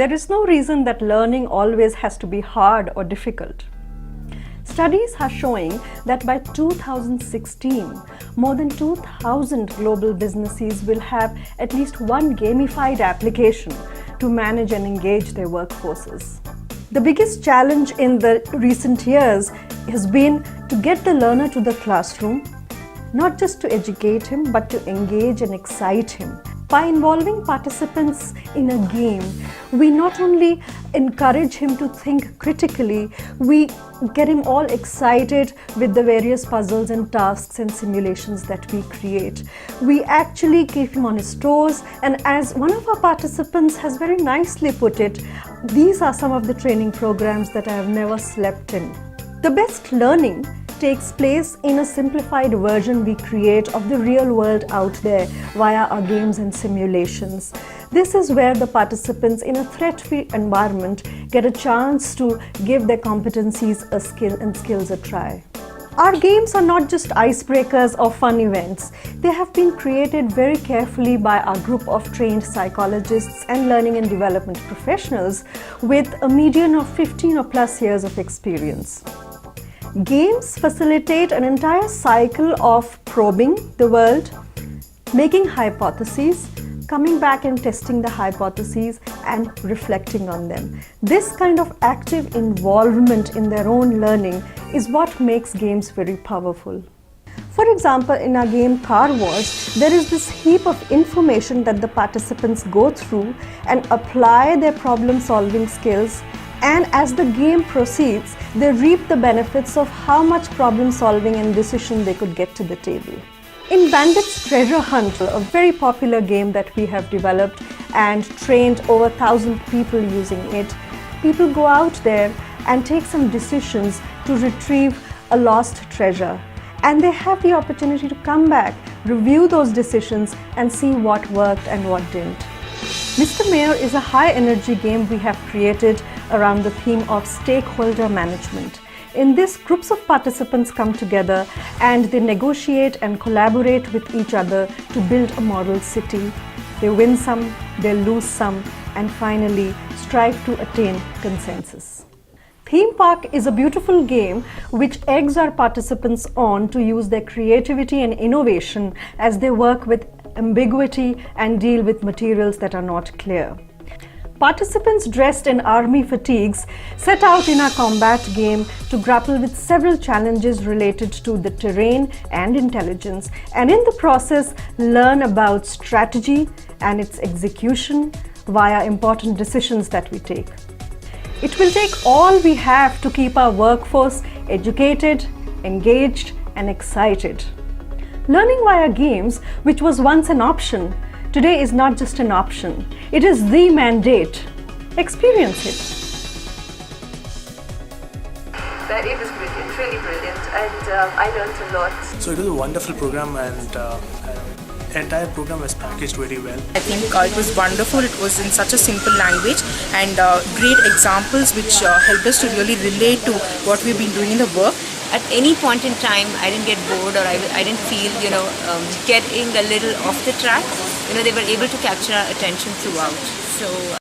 there is no reason that learning always has to be hard or difficult. Studies are showing that by 2016, more than 2,000 global businesses will have at least one gamified application to manage and engage their workforces. The biggest challenge in the recent years has been to get the learner to the classroom, not just to educate him, but to engage and excite him. By involving participants in a game, we not only encourage him to think critically, we get him all excited with the various puzzles and tasks and simulations that we create. We actually keep him on his toes, and as one of our participants has very nicely put it, these are some of the training programs that I have never slept in. The best learning takes place in a simplified version we create of the real world out there via our games and simulations. This is where the participants in a threat-free environment get a chance to give their competencies and skills a try. Our games are not just icebreakers or fun events. They have been created very carefully by our group of trained psychologists and learning and development professionals with a median of 15 or plus years of experience. Games facilitate an entire cycle of probing the world, making hypotheses, coming back and testing the hypotheses and reflecting on them. This kind of active involvement in their own learning is what makes games very powerful. For example, in our game Car Wars, there is this heap of information that the participants go through and apply their problem-solving skills, and as the game proceeds, they reap the benefits of how much problem solving and decision they could get to the table. In Bandit's Treasure Hunt, a very popular game that we have developed and trained over 1,000 people using it, people go out there and take some decisions to retrieve a lost treasure. And they have the opportunity to come back, review those decisions and see what worked and what didn't. Mr. Mayor is a high-energy game we have created around the theme of stakeholder management. In this, groups of participants come together and they negotiate and collaborate with each other to build a model city. They win some, they lose some, and finally strive to attain consensus. Theme Park is a beautiful game which eggs our participants on to use their creativity and innovation as they work with ambiguity and deal with materials that are not clear. Participants dressed in army fatigues set out in our combat game to grapple with several challenges related to the terrain and intelligence, and in the process learn about strategy and its execution via important decisions that we take. It will take all we have to keep our workforce educated, engaged, and excited. Learning via games, which was once an option, today is not just an option. It is the mandate. Experience it. It was brilliant, really brilliant, and I learned a lot. So it was a wonderful program, and the entire program was packaged very well. I think it was wonderful. It was in such a simple language and great examples which helped us to really relate to what we've been doing in the work. At any point in time, I didn't get bored, or I didn't feel, getting a little off the track. They were able to capture our attention throughout. So